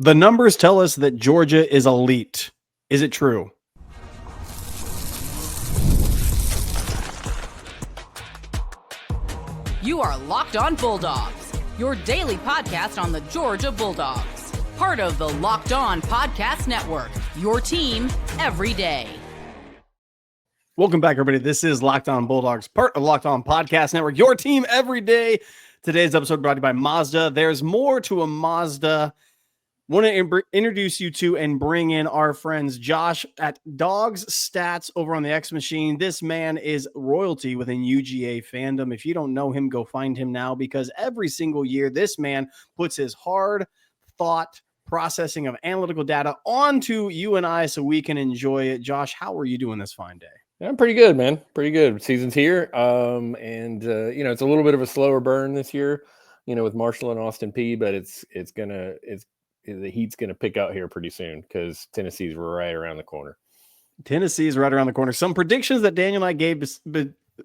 The numbers tell us that Georgia is elite. Is it true? You are Locked On Bulldogs, your daily podcast on the Georgia Bulldogs. Part of the Locked On Podcast Network, your team every day. Welcome back, everybody. This is Locked On Bulldogs, part of Locked On Podcast Network, your team every day. Today's episode brought to you by Mazda. There's more to a Mazda. Want to introduce you to and bring in our friends Josh at Dawgs Stats over on the X Machine. This man is royalty within UGA fandom. If you don't know him, go find him now, because every single year this man puts his hard thought processing of analytical data onto you and I so we can enjoy it. Josh, how are you doing this fine day? Yeah, I'm pretty good, man. Pretty good. Season's here. It's a little bit of a slower burn this year, with Marshall and Austin P, but the heat's going to pick out here pretty soon because Tennessee's right around the corner. Tennessee's right around the corner. Some predictions that Daniel and I gave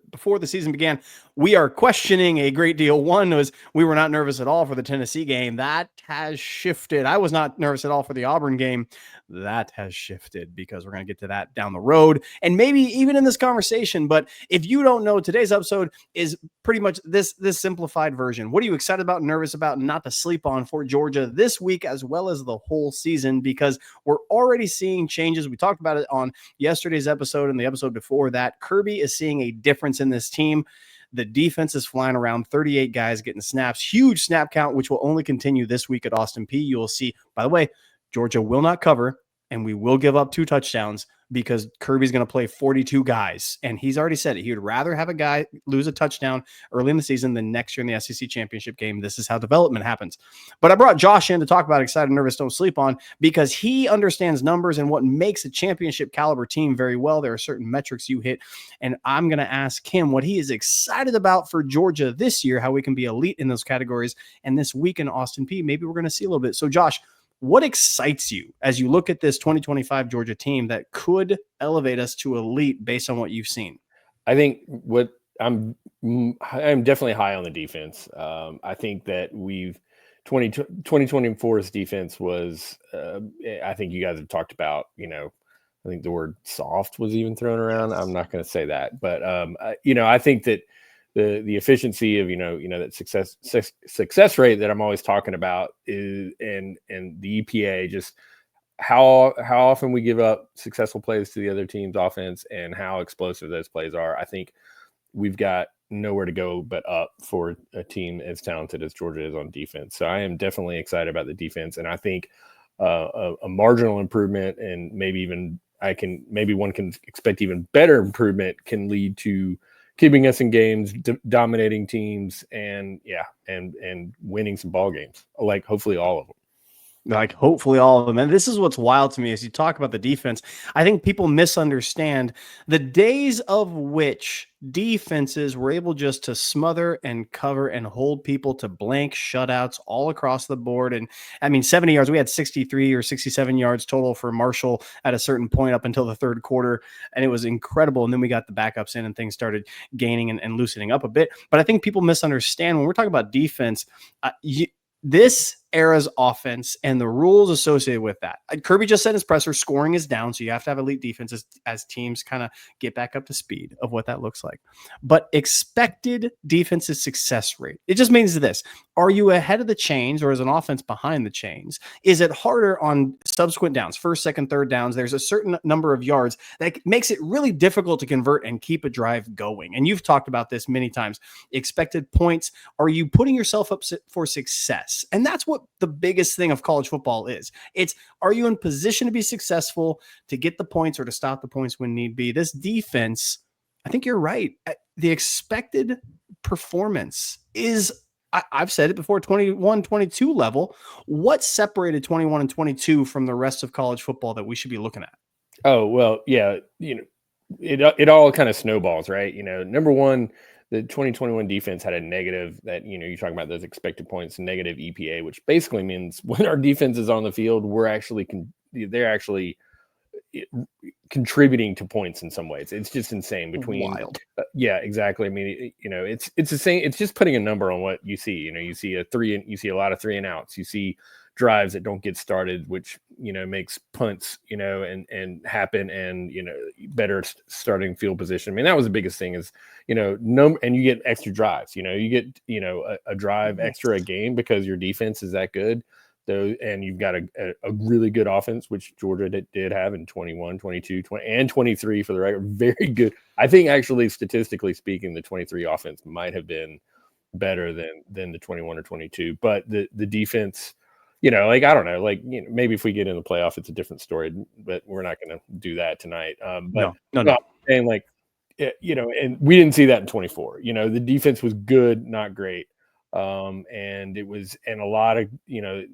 before the season began, we are questioning a great deal. One was we were not nervous at all for the Tennessee game. That has shifted. I was not nervous at all for the Auburn game. That has shifted because we're going to get to that down the road and maybe even in this conversation. But if you don't know, today's episode is pretty much this simplified version. What are you excited about, nervous about, and not to sleep on for Georgia this week as well as the whole season? Because we're already seeing changes. We talked about it on yesterday's episode and the episode before that. Kirby is seeing a difference in this team. The defense is flying around, 38 guys getting snaps, huge snap count, which will only continue this week at Austin P. You'll see, by the way, Georgia will not cover, and we will give up 2 touchdowns because Kirby's going to play 42 guys. And he's already said it. He would rather have a guy lose a touchdown early in the season than next year in the SEC championship game. This is how development happens. But I brought Josh in to talk about excited, nervous, don't sleep on, because he understands numbers and what makes a championship caliber team very well. There are certain metrics you hit, and I'm going to ask him what he is excited about for Georgia this year, how we can be elite in those categories. And this week in Austin P, maybe we're going to see a little bit. So Josh, what excites you as you look at this 2025 Georgia team that could elevate us to elite based on what you've seen? I think I'm definitely high on the defense. I think that 2024's defense was, I think you guys have talked about, I think the word soft was even thrown around. I'm not going to say that, but I think that the efficiency of that success rate that I'm always talking about is and the EPA, just how often we give up successful plays to the other team's offense and how explosive those plays are. I think we've got nowhere to go but up for a team as talented as Georgia is on defense. So I am definitely excited about the defense, and I think a marginal improvement, and maybe one can expect even better improvement, can lead to keeping us in games, dominating teams, and winning some ball games, like hopefully all of them. And this is what's wild to me as you talk about the defense. I think people misunderstand the days of which defenses were able just to smother and cover and hold people to blank shutouts all across the board. And 70 yards, we had 63 or 67 yards total for Marshall at a certain point up until the third quarter. And it was incredible. And then we got the backups in and things started gaining and loosening up a bit. But I think people misunderstand when we're talking about defense, this era's offense and the rules associated with that. Kirby just said in his presser, scoring is down, so you have to have elite defenses as teams kind of get back up to speed of what that looks like. But expected defensive success rate, it just means this. Are you ahead of the chains, or is an offense behind the chains? Is it harder on subsequent downs, first, second, third downs? There's a certain number of yards that makes it really difficult to convert and keep a drive going. And you've talked about this many times. Expected points. Are you putting yourself up for success? And that's what the biggest thing of college football is. It's, are you in position to be successful, to get the points or to stop the points when need be? This defense, I think you're right. The expected performance is, I've said it before, 21, 22 level. What separated 21 and 22 from the rest of college football that we should be looking at? Oh, well, yeah. It all kind of snowballs, right? Number one, the 2021 defense had a negative that, you're talking about those expected points, negative EPA, which basically means when our defense is on the field, they're actually contributing to points in some ways. It's just insane between wild. Yeah, exactly. It's the same. It's just putting a number on what you see. You see a lot of 3 and outs. You see drives that don't get started, which, makes punts, and happen, and, better starting field position. I mean, that was the biggest thing is, and you get extra drives, you get, a drive extra a game because your defense is that good. And you've got a really good offense, which Georgia did have in 21, 22, 20, and 23 for the record. Very good. I think actually, statistically speaking, the 23 offense might have been better than the 21 or 22. But the defense, I don't know, maybe if we get in the playoff, it's a different story, but we're not going to do that tonight. But no. I'm saying and we didn't see that in 24. The defense was good, not great. And it was, and a lot of,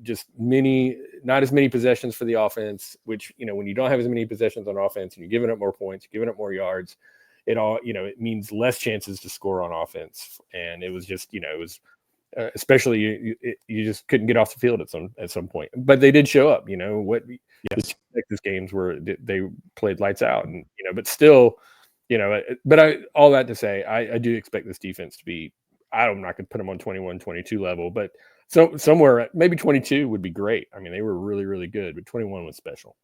just not as many possessions for the offense, which, when you don't have as many possessions on offense and you're giving up more points, you're giving up more yards, it means less chances to score on offense. And it was just, it was, especially you just couldn't get off the field at some point, but they did show up, Yes. Texas games where they played lights out, and, but still, but all that to say, I do expect this defense to be, I'm not going to put them on 21, 22 level, but somewhere maybe 22 would be great. I mean, they were really, really good, but 21 was special.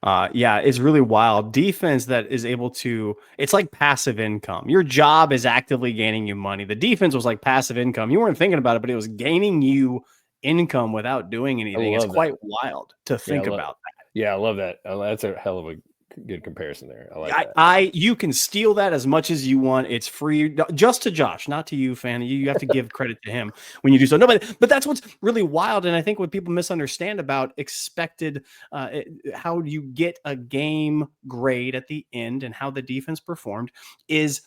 It's really wild. Defense that is able to, it's like passive income. Your job is actively gaining you money. The defense was like passive income. You weren't thinking about it, but it was gaining you income without doing anything. It's quite wild to think about that. Yeah, I love that. That's a hell of a good comparison there. I like that. You can steal that as much as you want. It's free, just to Josh, not to you, fan. You have to give credit to him when you do so. No, but that's what's really wild, and I think what people misunderstand about expected, how you get a game grade at the end and how the defense performed is,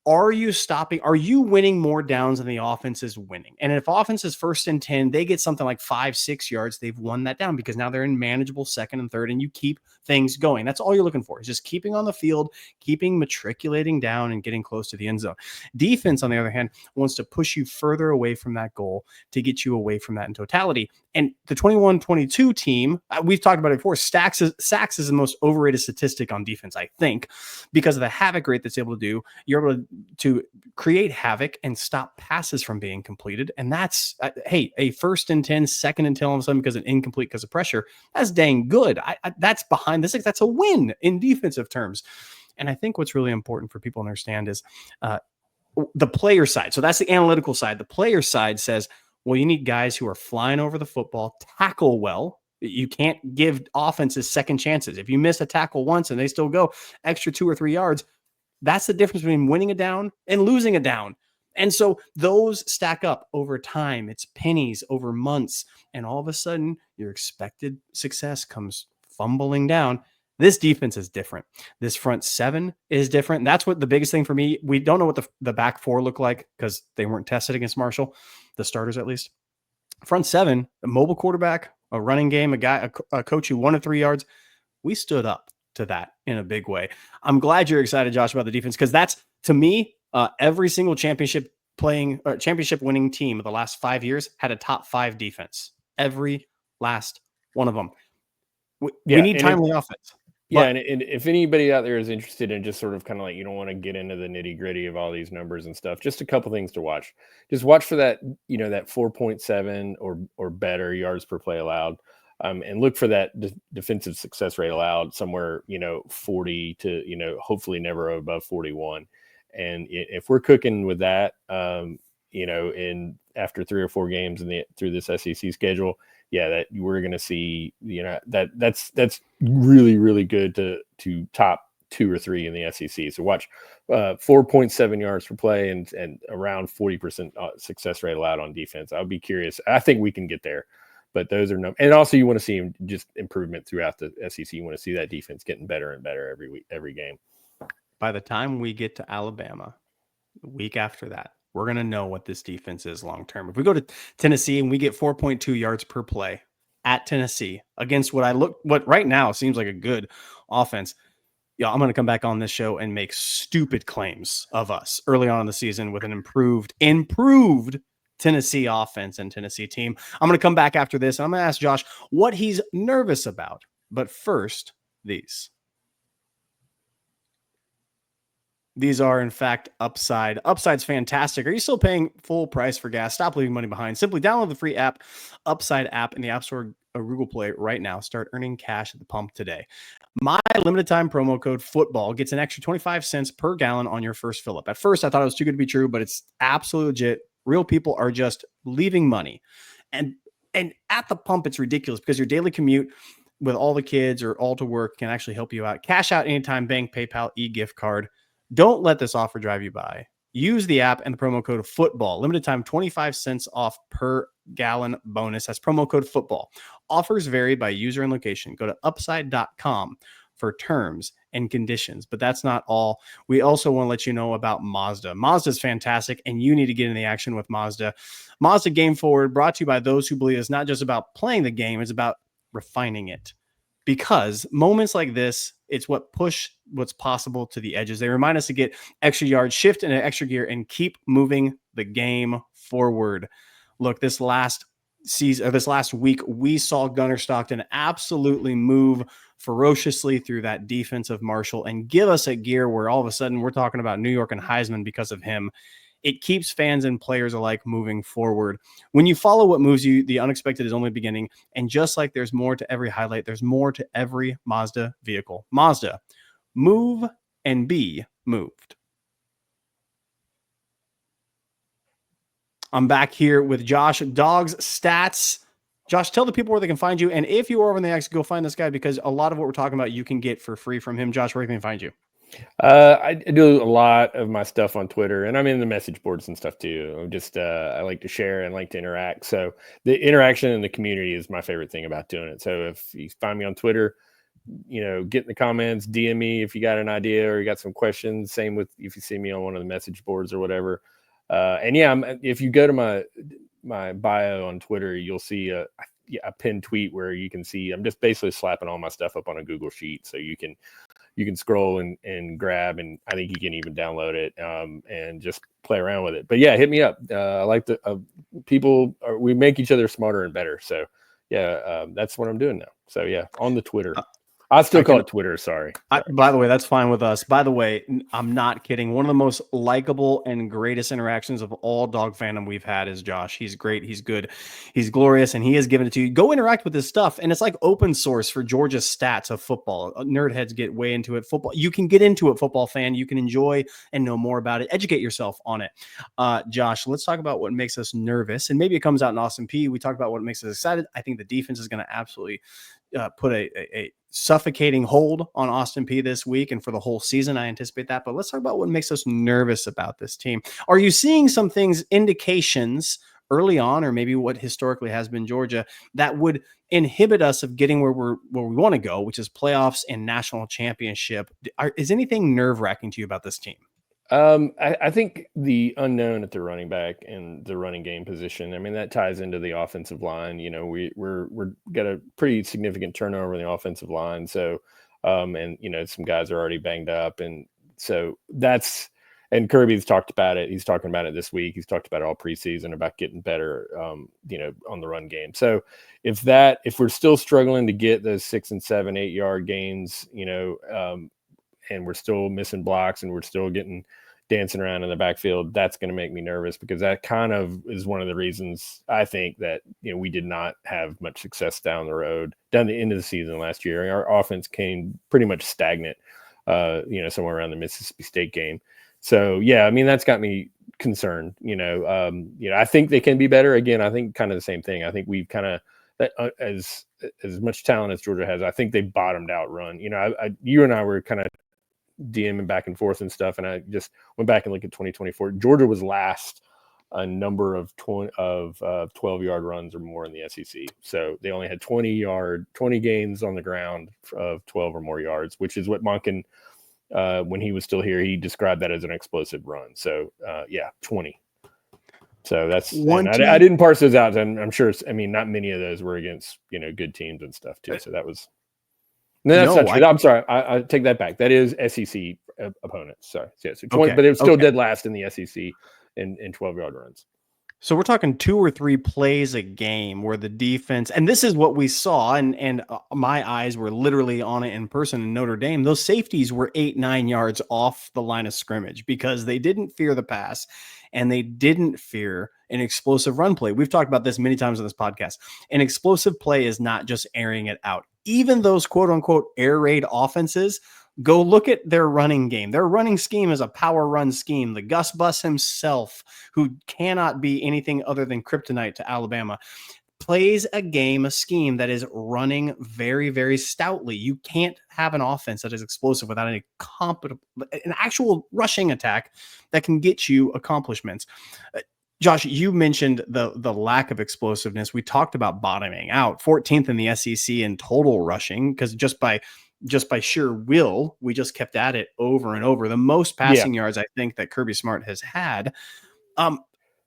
are you stopping? Are you winning more downs than the offense is winning? And if offense is 1st and 10, they get something like 5-6 yards. They've won that down because now they're in manageable 2nd and 3rd, and you keep things going. That's all you're looking for, is just keeping on the field, keeping matriculating down and getting close to the end zone. Defense, on the other hand, wants to push you further away from that goal to get you away from that in totality. And the 21-22 team, we've talked about it before, sacks is the most overrated statistic on defense, I think, because of the havoc rate that's able to do. You're able to create havoc and stop passes from being completed. And that's, a 1st and 10, 2nd and 10 all of a sudden because of incomplete because of pressure. That's dang good. That's behind this. That's a win in defensive terms. And I think what's really important for people to understand is the player side. So that's the analytical side. The player side says, well, you need guys who are flying over the football, tackle well. You can't give offenses second chances. If you miss a tackle once and they still go extra 2 or 3 yards, that's the difference between winning a down and losing a down. And so those stack up over time. It's pennies over months. And all of a sudden, your expected success comes fumbling down. This defense is different. This front 7 is different. That's what the biggest thing for me. We don't know what the back 4 look like because they weren't tested against Marshall, the starters at least. Front 7, a mobile quarterback, a running game, a coach who won at 3 yards. We stood up to that in a big way. I'm glad you're excited, Josh, about the defense, because that's, to me, every single championship winning team of the last 5 years had a top 5 defense. Every last one of them. We need timely offense. Yeah, and if anybody out there is interested in just sort of kind of you don't want to get into the nitty gritty of all these numbers and stuff, just a couple things to watch. Just watch for that, that 4.7 or better yards per play allowed. And look for that defensive success rate allowed somewhere, 40 to, hopefully never above 41. And if we're cooking with that, in after 3 or 4 games through this SEC schedule, that we're going to see, that's really, really good to top 2 or 3 in the SEC. So watch 4.7 yards per play and around 40% success rate allowed on defense. I'll be curious. I think we can get there. But those are and also you want to see just improvement throughout the SEC. You want to see that defense getting better and better every week, every game. By the time we get to Alabama, the week after that, we're going to know what this defense is long term. If we go to Tennessee and we get 4.2 yards per play at Tennessee against what right now seems like a good offense, I'm going to come back on this show and make stupid claims of us early on in the season with an improved Tennessee offense and Tennessee team. I'm going to come back after this, and I'm going to ask Josh what he's nervous about. But first, these. These are, in fact, Upside. Upside's fantastic. Are you still paying full price for gas? Stop leaving money behind. Simply download the free app, Upside app, in the App Store or Google Play right now. Start earning cash at the pump today. My limited time promo code football gets an extra 25 cents per gallon on your first fill up. At first, I thought it was too good to be true, but it's absolutely legit. Real people are just leaving money. And at the pump, it's ridiculous because your daily commute with all the kids or all to work can actually help you out. Cash out anytime, bank, PayPal, e-gift card. Don't let this offer drive you by. Use the app and the promo code football. Limited time, 25 cents off per gallon bonus. That's promo code football. Offers vary by user and location. Go to upside.com for terms and conditions. But that's not all. We also want to let you know about Mazda. Mazda is fantastic, and you need to get in the action with Mazda. Mazda Game Forward, brought to you by those who believe it's not just about playing the game, it's about refining it. Because moments like this, it's what push what's possible to the edges. They remind us to get extra yards, shift into extra gear, and keep moving the game forward. Look, this last season, or this last week, we saw Gunnar Stockton absolutely move ferociously through that defense of Marshall and give us a gear where all of a sudden we're talking about New York and Heisman because of him. It keeps fans and players alike moving forward. When you follow what moves you, the unexpected is only beginning. And just like there's more to every highlight, there's more to every Mazda vehicle. Mazda, move and be moved. I'm back here with Josh, Dawgs Stats. Josh, tell the people where they can find you. And if you are over in the X, go find this guy, because a lot of what we're talking about you can get for free from him. Josh, where can they find you? I do a lot of my stuff on Twitter, and I'm in the message boards and stuff too. I'm just I like to share and like to interact. So the interaction in the community is my favorite thing about doing it. So if you find me on Twitter, get in the comments, DM me if you got an idea or you got some questions. Same with if you see me on one of the message boards or whatever. And yeah, if you go to my bio on Twitter, you'll see a pinned tweet where you can see I'm just basically slapping all my stuff up on a Google Sheet, so you can scroll and grab, and I think you can even download it and just play around with it. But yeah, hit me up. I like we make each other smarter and better. So yeah, that's what I'm doing now. So yeah, on the Twitter. I still call it Twitter. Sorry. By the way, that's fine with us. By the way, I'm not kidding. One of the most likable and greatest interactions of all dog fandom we've had is Josh. He's great. He's good. He's glorious. And he has given it to you. Go interact with his stuff. And it's like open source for Georgia's stats of football. Nerd heads get way into it. Football. You can get into it, football fan. You can enjoy and know more about it. Educate yourself on it. Josh, let's talk about what makes us nervous. And maybe it comes out in Austin P. We talked about what makes us excited. I think the defense is going to absolutely put a suffocating hold on Austin P this week and for the whole season. I anticipate that. But let's talk about what makes us nervous about this team. Are you seeing some things, indications early on, or maybe what historically has been Georgia, that would inhibit us of getting where we want to go, which is playoffs and national championship? Is anything nerve-wracking to you about this team? I think the unknown at the running back and the running game position, I mean, that ties into the offensive line. We're got a pretty significant turnover in the offensive line. So, and some guys are already banged up. And so and Kirby's talked about it. He's talking about it this week. He's talked about it all preseason about getting better, on the run game. So if we're still struggling to get those 6 and 7, 8 yard gains, and we're still missing blocks and we're still dancing around in the backfield, that's going to make me nervous, because that kind of is one of the reasons I think that, we did not have much success down the end of the season last year. Our offense came pretty much stagnant, somewhere around the Mississippi State game. So yeah, I mean, that's got me concerned. I think they can be better. Again, I think kind of the same thing. I think we've kind of, as much talent as Georgia has, I think they bottomed out run. You and I were kind of DMing back and forth and stuff, and I just went back and looked at 2024. Georgia was last a number of 12-yard runs or more in the SEC. So they only had 20 gains on the ground of 12 or more yards, which is what Monken, when he was still here, he described that as an explosive run. So 20. So that's I didn't parse those out, and I'm sure not many of those were against good teams and stuff too. So that was. No, that's not true. I'm sorry. I take that back. That is SEC opponents. Sorry. Yeah, so 20, but it was still dead last in the SEC in 12-yard runs. So we're talking 2 or 3 plays a game where the defense, and this is what we saw, and my eyes were literally on it in person in Notre Dame. Those safeties were 8-9 yards off the line of scrimmage because they didn't fear the pass and they didn't fear an explosive run play. We've talked about this many times on this podcast. An explosive play is not just airing it out. Even those quote unquote air raid offenses, go look at their running game. Their running scheme is a power run scheme. The Gus Bus himself, who cannot be anything other than kryptonite to Alabama, plays a scheme that is running very, very stoutly. You can't have an offense that is explosive without an actual rushing attack that can get you accomplishments. Josh, you mentioned the lack of explosiveness. We talked about bottoming out, 14th in the SEC in total rushing, because just by sheer will, we just kept at it over and over. The most passing yards I think that Kirby Smart has had.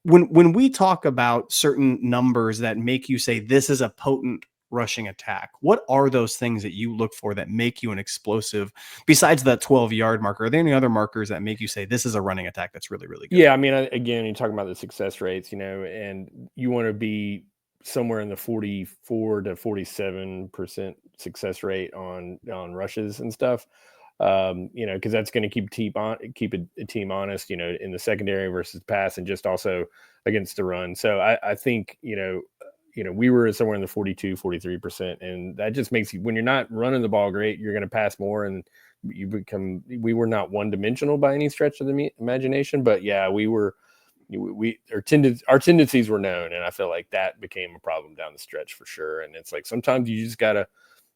When we talk about certain numbers that make you say this is a potent rushing attack, what are those things that you look for that make you an explosive besides that 12-yard marker? Are there any other markers that make you say this is a running attack that's really, really good? Yeah, I mean, again, you're talking about the success rates, and you want to be somewhere in the 44 to 47% success rate on rushes and stuff. Because that's going to keep a team honest, in the secondary versus pass, and just also against the run. So I think, we were somewhere in the 42, 43%. And that just makes you, when you're not running the ball great, you're going to pass more, and we were not one dimensional by any stretch of the imagination, but yeah, our tendencies were known. And I feel like that became a problem down the stretch for sure. And it's like, sometimes you just gotta,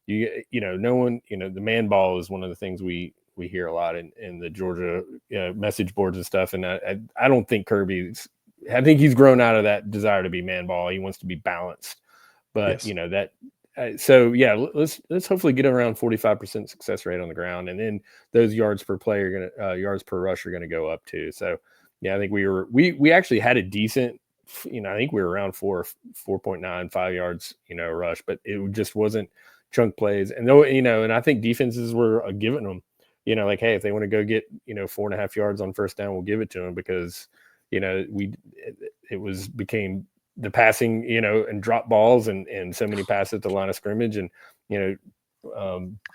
no one, the man ball is one of the things we hear a lot in the Georgia message boards and stuff. And I don't think I think he's grown out of that desire to be man ball. He wants to be balanced, but Yes. let's hopefully get around 45% success rate on the ground. And then those yards per play yards per rush are going to go up too. So yeah, I think we actually had a decent, I think we were around 4.9, 5 yards, rush, but it just wasn't chunk plays. And though, and I think defenses were giving them, like, hey, if they want to go get, 4.5 yards on first down, we'll give it to them, because, became the passing, and drop balls and so many passes at the line of scrimmage. And,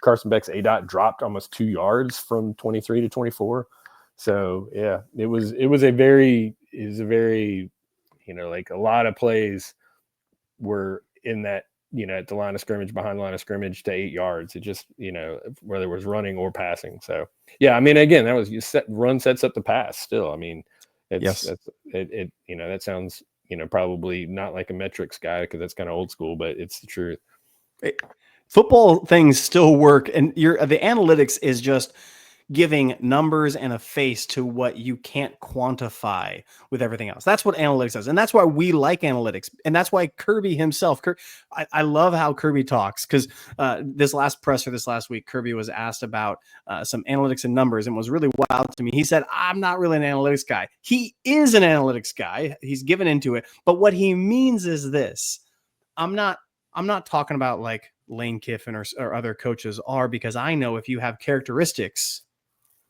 Carson Beck's ADOT dropped almost 2 yards from 23 to 24. So yeah, it was a very, like a lot of plays were in that, at the line of scrimmage, behind the line of scrimmage to 8 yards. It just, whether it was running or passing. So yeah, I mean, again, that was run sets up the pass still. I mean, that sounds, probably not like a metrics guy, because that's kind of old school, but it's the truth. Football things still work, and the analytics is just giving numbers and a face to what you can't quantify with everything else. That's what analytics does. And that's why we like analytics. And that's why Kirby himself, I love how Kirby talks, because this last week, Kirby was asked about some analytics and numbers, and was really wild to me. He said, I'm not really an analytics guy. He is an analytics guy. He's given into it. But what he means is this: I'm not talking about like Lane Kiffin or other coaches are, because I know if you have characteristics,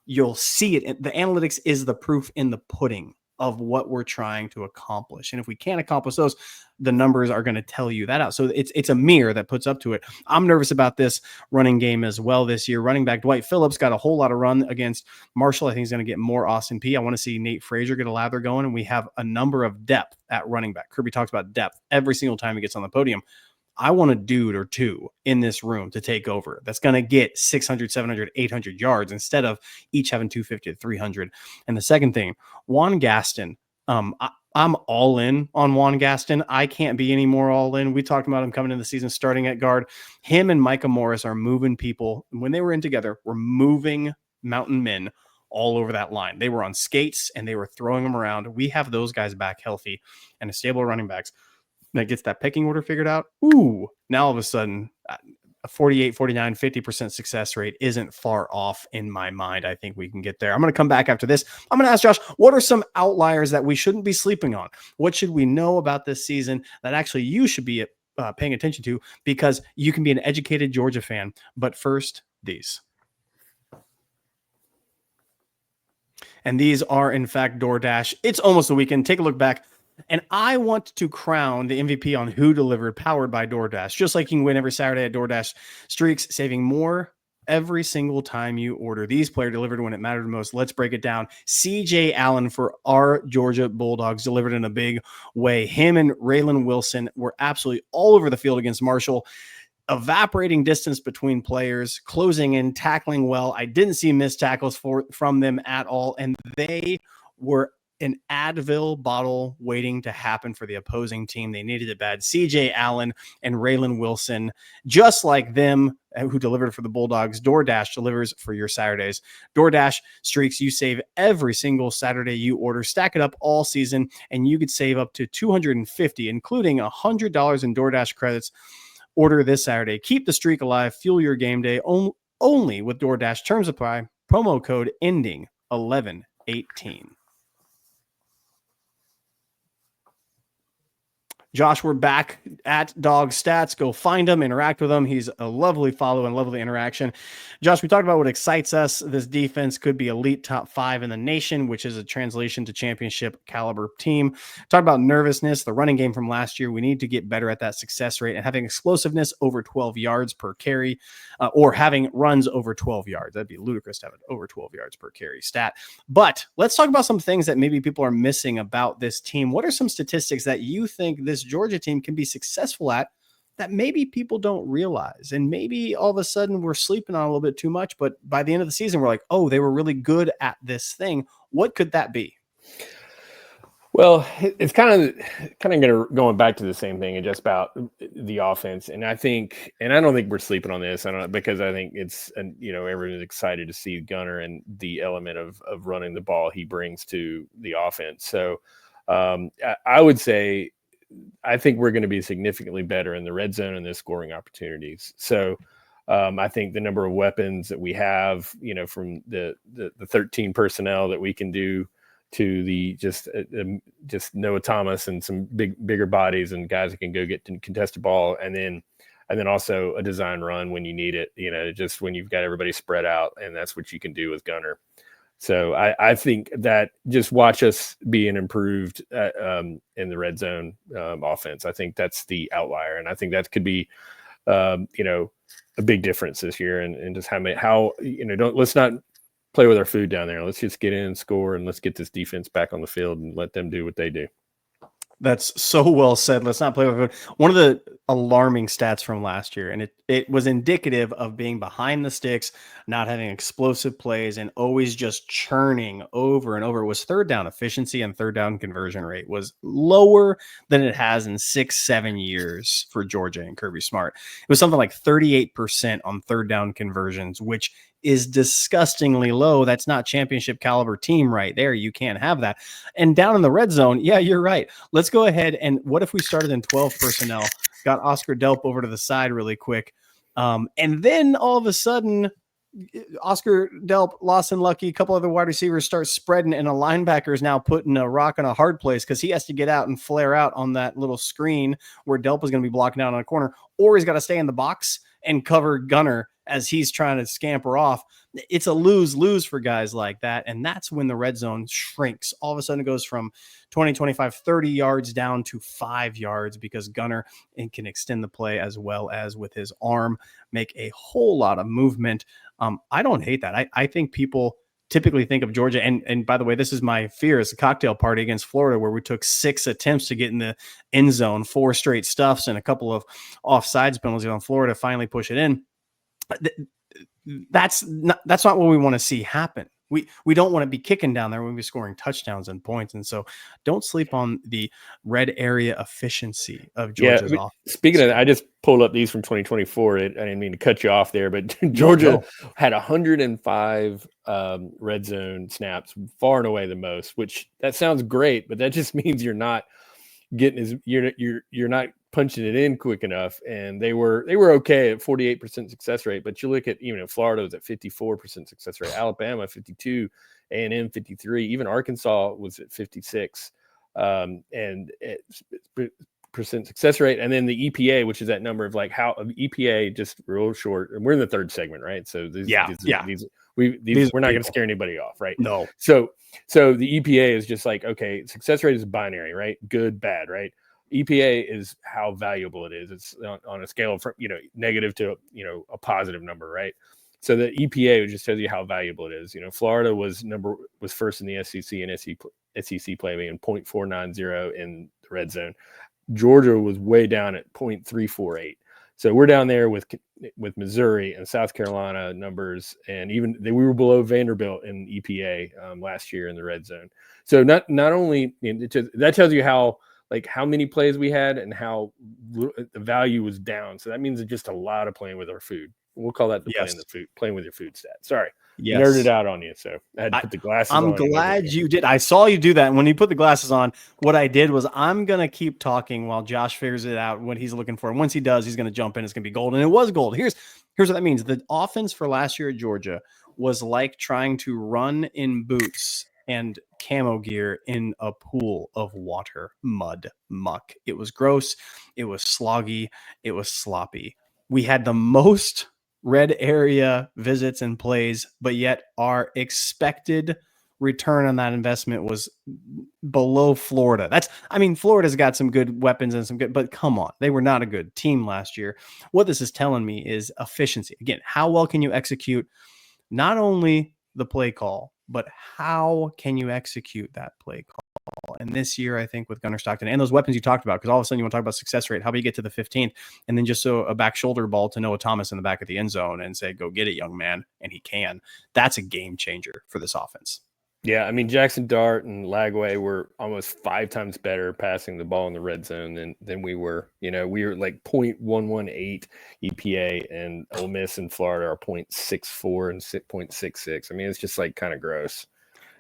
you'll see it. The analytics is the proof in the pudding of what we're trying to accomplish. And if we can't accomplish those, the numbers are going to tell you that out. So it's a mirror that puts up to it. I'm nervous about this running game as well this year. Running back Dwight Phillips got a whole lot of run against Marshall. I think he's going to get more Austin P. I want to see Nate Frazier get a lather going. And we have a number of depth at running back. Kirby talks about depth every single time he gets on the podium. I want a dude or two in this room to take over that's going to get 600, 700, 800 yards instead of each having 250 to 300. And the second thing, Juan Gaston, I'm all in on Juan Gaston. I can't be any more all in. We talked about him coming into the season, starting at guard. Him and Micah Morris are moving people. When they were in together, we're moving mountain men all over that line. They were on skates and they were throwing them around. We have those guys back healthy and a stable of running backs that gets that pecking order figured out. Ooh, now all of a sudden, a 48, 49, 50% success rate isn't far off in my mind. I think we can get there. I'm going to come back after this. I'm going to ask Josh, what are some outliers that we shouldn't be sleeping on? What should we know about this season that actually you should be paying attention to, because you can be an educated Georgia fan? But first, these. And these are, in fact, DoorDash. It's almost the weekend. Take a look back And I want to crown the MVP on Who Delivered, powered by DoorDash. Just like you can win every Saturday at DoorDash Streaks, saving more every single time you order. These players delivered when it mattered most. Let's break it down. CJ Allen for our Georgia Bulldogs delivered in a big way. Him and Raylan Wilson were absolutely all over the field against Marshall, evaporating distance between players, closing in, tackling well. I didn't see missed tackles from them at all, and they were an Advil bottle waiting to happen for the opposing team. They needed it bad. CJ Allen and Raylan Wilson, just like them, who delivered for the Bulldogs. DoorDash delivers for your Saturdays. DoorDash Streaks, you save every single Saturday you order. Stack it up all season, and you could save up to $250, including $100 in DoorDash credits. Order this Saturday. Keep the streak alive. Fuel your game day only with DoorDash. Terms apply. Promo code ending 1118. Josh, we're back at Dawgs Stats. Go find him, interact with him. He's a lovely follow and lovely interaction. Josh, we talked about what excites us. This defense could be elite top 5 in the nation, which is a translation to championship caliber team. Talk about nervousness, the running game from last year. We need to get better at that success rate and having explosiveness over 12 yards per carry, or having runs over 12 yards. That'd be ludicrous to have it over 12 yards per carry stat. But let's talk about some things that maybe people are missing about this team. What are some statistics that you think this Georgia team can be successful at that maybe people don't realize? And maybe all of a sudden we're sleeping on a little bit too much, but by the end of the season, we're like, oh, they were really good at this thing. What could that be? Well, it's kind of going back to the same thing and just about the offense. And I think, and I don't think we're sleeping on this. Because I think it's, and everyone's excited to see Gunner and the element of running the ball he brings to the offense. So I would say, I think we're going to be significantly better in the red zone and the scoring opportunities. So I think the number of weapons that we have, from the 13 personnel that we can do to the just Noah Thomas and some bigger bodies and guys that can go get to contest the ball, and then also a design run when you need it, just when you've got everybody spread out, and that's what you can do with Gunner. So I think that just watch us be an improved in the red zone offense. I think that's the outlier, and I think that could be a big difference this year. And just let's not play with our food down there. Let's just get in and score, and let's get this defense back on the field and let them do what they do. That's so well said. Let's not play with it. One of the alarming stats from last year, and it was indicative of being behind the sticks, not having explosive plays, and always just churning over and over. It was third down efficiency, and third down conversion rate was lower than it has in 6-7 years for Georgia and Kirby Smart. It was something like 38% on third down conversions, which is disgustingly low. That's not championship caliber team right there. You can't have that. And down in the red zone, yeah, you're right. Let's go ahead. And what if we started in 12 personnel, got Oscar Delp over to the side really quick. And then all of a sudden, Oscar Delp, Lawson Lucky, a couple other wide receivers start spreading, and a linebacker is now putting a rock in a hard place because he has to get out and flare out on that little screen where Delp is going to be blocking out on a corner, or he's got to stay in the box and cover Gunner as he's trying to scamper off. It's a lose-lose for guys like that. And that's when the red zone shrinks. All of a sudden it goes from 20, 25, 30 yards down to 5 yards because Gunner can extend the play as well as with his arm, make a whole lot of movement. I don't hate that. I think people typically think of Georgia. And by the way, this is my fear, is a cocktail party against Florida where we took 6 attempts to get in the end zone, 4 straight stuffs, and a couple of offsides penalties on Florida to finally push it in. That's not what we want to see happen. We don't want to be kicking down there. We want to be scoring touchdowns and points. And so don't sleep on the red area efficiency of Georgia's offense. Speaking of that, I just pulled up these from 2024. I didn't mean to cut you off there, but Georgia had 105 red zone snaps, far and away the most, which that sounds great, but that just means you're not getting you're not punching it in quick enough. And they were okay at 48% success rate, but you look at, Florida was at 54% success rate, Alabama 52, A&M 53, even Arkansas was at 56. And success rate, and then the EPA, which is that number of like how EPA, just real short. And we're in the third segment, right? So these we're not going to scare anybody off, right? No. So the EPA is just like, okay, success rate is binary, right? Good, bad, right? EPA is how valuable it is. It's on a scale from negative to a positive number, right? So the EPA just tells you how valuable it is. Florida was first in the SEC and SEC play being 0.490 in the red zone. Georgia was way down at 0.348. So we're down there with Missouri and South Carolina numbers, and we were below Vanderbilt in EPA last year in the red zone. So not only that tells you how many plays we had and how the value was down. So that means it's just a lot of playing with our food. We'll call that playing with your food stat. Sorry. Yes. Nerded out on you, so I had to put the glasses on. I'm glad you did. I saw you do that. And when you put the glasses on, what I did was I'm going to keep talking while Josh figures it out what he's looking for. And once he does, he's going to jump in. It's going to be gold. And it was gold. Here's what that means. The offense for last year at Georgia was like trying to run in boots and camo gear in a pool of water, mud, muck. It was gross. It was sloggy. It was sloppy. We had the most red area visits and plays, but yet our expected return on that investment was below Florida. Florida's got some good weapons and some good, but come on, they were not a good team last year. What this is telling me is efficiency. Again, how well can you execute not only the play call, but how can you execute that play call? And this year, I think with Gunnar Stockton and those weapons you talked about, because all of a sudden you want to talk about success rate, how about you get to the 15th and then just so a back shoulder ball to Noah Thomas in the back of the end zone and say, go get it, young man. And he can. That's a game changer for this offense. Yeah, Jackson Dart and Lagway were almost 5 times better passing the ball in the red zone than we were. We were like 0.118 EPA, and Ole Miss and Florida are 0.64 and 0.66. It's just like kind of gross.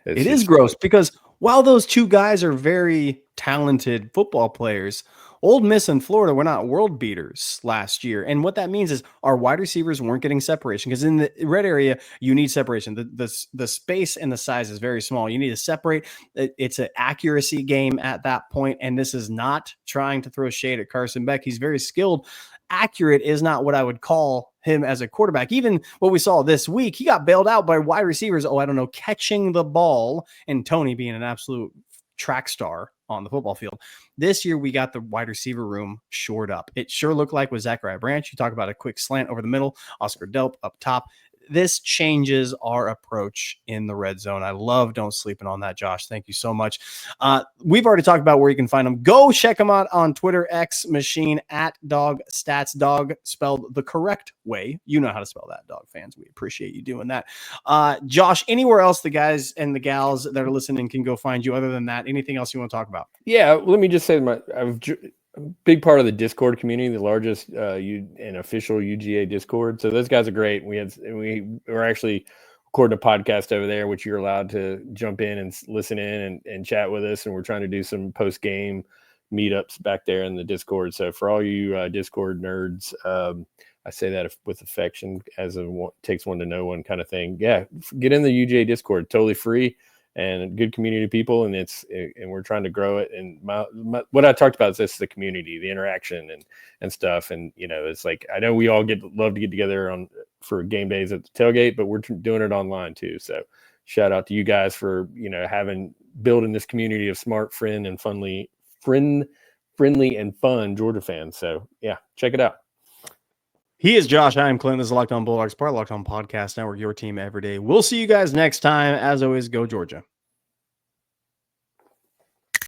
It is gross because while those two guys are very talented football players, Ole Miss and Florida were not world beaters last year. And what that means is our wide receivers weren't getting separation, because in the red area, you need separation. The space and the size is very small. You need to separate. It's an accuracy game at that point. And this is not trying to throw shade at Carson Beck. He's very skilled. Accurate is not what I would call him as a quarterback. Even what we saw this week, he got bailed out by wide receivers. Catching the ball, and Tony being an absolute track star on the football field. This year, we got the wide receiver room shored up. It sure looked like with Zachariah Branch. You talk about a quick slant over the middle, Oscar Delp up top. This changes our approach in the red zone. I love Don't Sleeping on that, Josh. Thank you so much. We've already talked about where you can find them. Go check them out on Twitter, X Machine, at Dog Stats. Dog spelled the correct way. You know how to spell that, Dog fans. We appreciate you doing that. Josh, anywhere else the guys and the gals that are listening can go find you other than that? Anything else you want to talk about? Yeah, let me just say I've a big part of the Discord community, the largest and official UGA Discord. So those guys are great. We were actually recording a podcast over there, which you're allowed to jump in and listen in and chat with us. And we're trying to do some post game meetups back there in the Discord. So for all you Discord nerds, I say that with affection, as takes one to know one kind of thing. Yeah, get in the UGA Discord, totally free. And a good community of people, and we're trying to grow it. And what I talked about is this: the community, the interaction, and stuff. And it's like, I know we all love to get together for game days at the tailgate, but we're doing it online too. So shout out to you guys for building this community of smart, friendly and fun Georgia fans. So yeah, check it out. He is Josh. I am Clint. This is Locked On Bulldogs, part of Locked On Podcast Network, your team every day. We'll see you guys next time. As always, go Georgia.